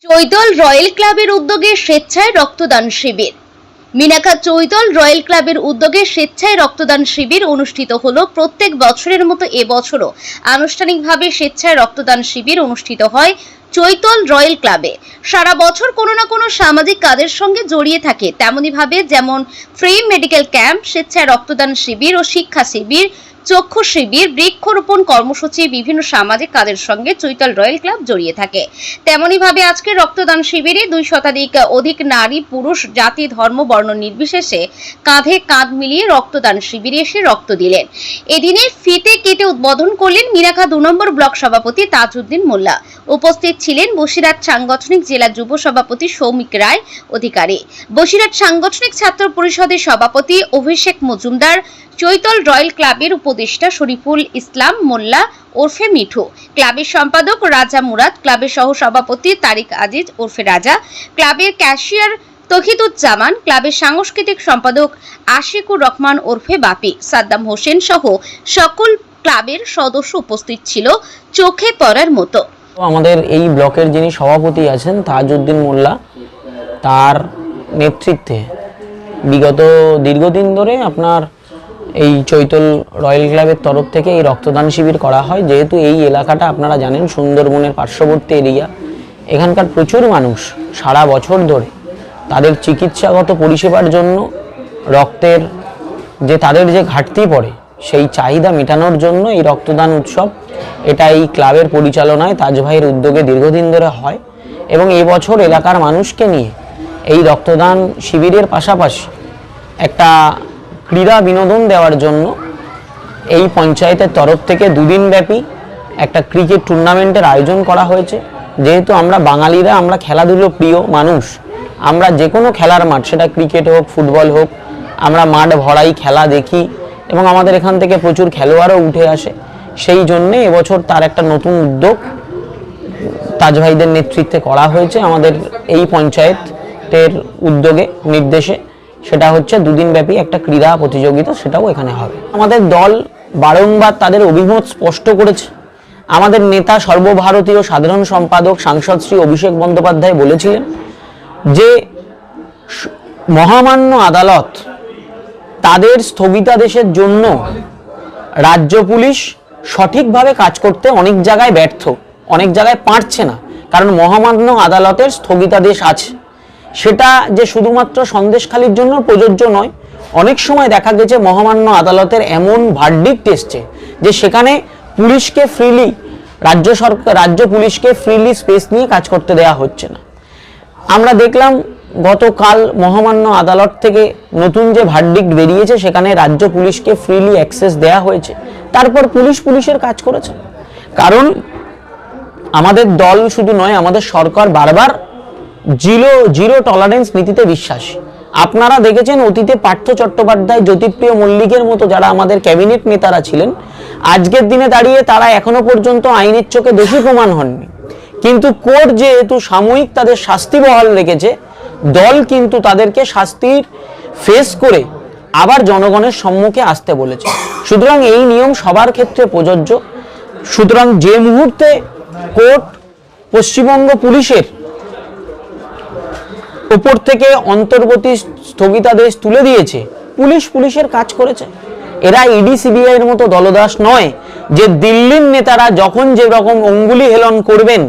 Chaital royal ক্লাবের উদ্যোগে স্বেচ্ছায় রক্তদান শিবির। মিনাখা চৈতল রয়্যাল ক্লাবের উদ্যোগে স্বেচ্ছায় রক্তদান শিবির অনুষ্ঠিত হলো। প্রত্যেক বছরের মতো এবছরও আনুষ্ঠানিকভাবে স্বেচ্ছায় রক্তদান শিবির অনুষ্ঠিত হয় চৈতল রয়্যাল ক্লাবে। সারা বছর কোনো না কোনো সামাজিক কাজের সঙ্গে জড়িয়ে থাকে, তেমনি ভাবে যেমন ফ্রি মেডিকেল ক্যাম্প, স্বেচ্ছায় রক্তদান শিবির ও শিক্ষা শিবির, চক্ষু শিবির, বৃক্ষরোপণ কর্মসূচি, বিভিন্ন সামাজিক কাজের সঙ্গে চৈতল রয়্যাল ক্লাব জড়িয়ে থাকে। তেমনি ভাবে আজকে রক্তদান শিবিরে 2 শতাধিক অধিক নারী পুরুষ জাতি ধর্ম বর্ণ নির্বিশেষে কাঁধে কাঁধ মিলিয়ে রক্তদান শিবিরে এসে রক্ত দিলেন। এদিনে ফিতে কেটে উদ্বোধন করলেন মিনাখা 2 নম্বর ব্লক সভাপতি তাজউদ্দিন মোল্লা। উপস্থিত ছিলেন বসিরহাট সাংগঠনিক জেলা যুব সভাপতি সৌমিক রায় অধিকারী, বসিরহাট সাংগঠনিক ছাত্র পরিষদের সভাপতি অভিষেক মজুমদার, চৈতল রয়্যাল ক্লাবের উপদেষ্টা শরীফুল ইসলাম মোল্লা ওরফে মিঠু, ক্লাবের সম্পাদক রাজা মুরাদ, ক্লাবের সহ সভাপতি তারিক আজিজ ওরফে রাজা, ক্লাবের ক্যাশিয়ার তৌহিদুজ্জামান, ক্লাবের সাংস্কৃতিক সম্পাদক আশিকুর রহমান ওরফে বাপি, সাদ্দাম হোসেন সহ সকল ক্লাবের সদস্য উপস্থিত ছিল চোখে পড়ার মতো। আমাদের এই ব্লকের যিনি সভাপতি আছেন তাজউদ্দিন মোল্লা, তার নেতৃত্বে বিগত দীর্ঘদিন ধরে আপনার এই চৈতল রয়্যাল ক্লাবের তরফ থেকে এই রক্তদান শিবির করা হয়। যেহেতু এই এলাকাটা আপনারা জানেন সুন্দরবনের পার্শ্ববর্তী এরিয়া, এখানকার প্রচুর মানুষ সারা বছর ধরে তাদের চিকিৎসাগত পরিষেবার জন্য রক্তের তাদের যে ঘাটতি পড়ে সেই চাহিদা মেটানোর জন্য এই রক্তদান উৎসব, এটা এই ক্লাবের পরিচালনায় তাজ ভাইয়ের উদ্যোগে দীর্ঘদিন ধরে হয়। এবং এবছর এলাকার মানুষকে নিয়ে এই রক্তদান শিবিরের পাশাপাশি একটা ক্রীড়া বিনোদন দেওয়ার জন্য এই পঞ্চায়েতের তরফ থেকে 2 দিন ব্যাপী একটা ক্রিকেট টুর্নামেন্টের আয়োজন করা হয়েছে। যেহেতু আমরা বাঙালিরা, আমরা খেলাধুলো প্রিয় মানুষ, আমরা যে কোনো খেলার মাঠ, সেটা ক্রিকেট হোক ফুটবল হোক, আমরা মাঠ ভরাই খেলা দেখি এবং আমাদের এখান থেকে প্রচুর খেলোয়াড়ও উঠে আসে। সেই জন্যে এবছর তার একটা নতুন উদ্যোগ তাজ ভাইদের নেতৃত্বে করা হয়েছে আমাদের এই পঞ্চায়েতের উদ্যোগে নির্দেশে। সেটা হচ্ছে 2 দিন ব্যাপী একটা ক্রীড়া প্রতিযোগিতা, সেটাও এখানে হবে। আমাদের দল বারংবার তাদের অভিমত স্পষ্ট করেছে। আমাদের নেতা সর্বভারতীয় সাধারণ সম্পাদক সাংসদ শ্রী অভিষেক বন্দ্যোপাধ্যায় বলেছিলেন যে মহামান্য আদালত তাদের স্থগিতাদেশের জন্য রাজ্য পুলিশ সঠিকভাবে কাজ করতে অনেক জায়গায় ব্যর্থ, অনেক জায়গায় পারছে না, কারণ মহামান্য আদালতের স্থগিতাদেশ আছে। সেটা যে শুধুমাত্র সন্দেশখালির জন্য প্রযোজ্য নয়, অনেক সময় দেখা গেছে মহামান্য আদালতের এমন ভার্ডিক্ট এসছে যে সেখানে পুলিশকে ফ্রিলি, রাজ্য পুলিশকে ফ্রিলি স্পেস নিয়ে কাজ করতে দেওয়া হচ্ছে না। আমরা দেখলাম গতকাল মহামান্য আদালত থেকে নতুন যে ভার্ডিক্ট বেরিয়েছে, সেখানে রাজ্য পুলিশকে ফ্রিলি অ্যাক্সেস দেওয়া হয়েছে। তারপর পুলিশের কাজ করেছে। কারণ আমাদের দল শুধু নয়, আমাদের সরকার বারবার জিরো টলারেন্স নীতিতে বিশ্বাসী। আপনারা দেখেছেন অতীতে পার্থ চট্টোপাধ্যায়, জ্যোতিপ্রিয় মল্লিকের মতো যারা আমাদের ক্যাবিনেট নেতারা ছিলেন, আজকের দিনে দাঁড়িয়ে তারা এখনো পর্যন্ত আইনের চোখে দোষী প্রমাণ হননি। কিন্তু কোর্ট যেহেতু সাময়িক তাদের শাস্তি বহাল রেখেছে, দল কিন্তু তাদেরকে শাস্তির ফেস করে আবার জনগণের সম্মুখে আসতে বলেছে। সুতরাং এই নিয়ম সবার ক্ষেত্রে প্রযোজ্য। সুতরাং যে মুহূর্তে কোর্ট পশ্চিমবঙ্গ পুলিশের উপর থেকে অন্তর্বর্তী স্থগিতাদেশ তুলে দিয়েছে, পুলিশের কাজ করেছে। এরা ইডি সিবিআই এর মতো দলদাস নয় যে দিল্লির নেতারা যখন যে রকম অঙ্গুলি হেলন করবেন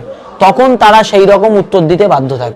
তখন তারা সেই রকম উত্তর দিতে বাধ্য থাকবে।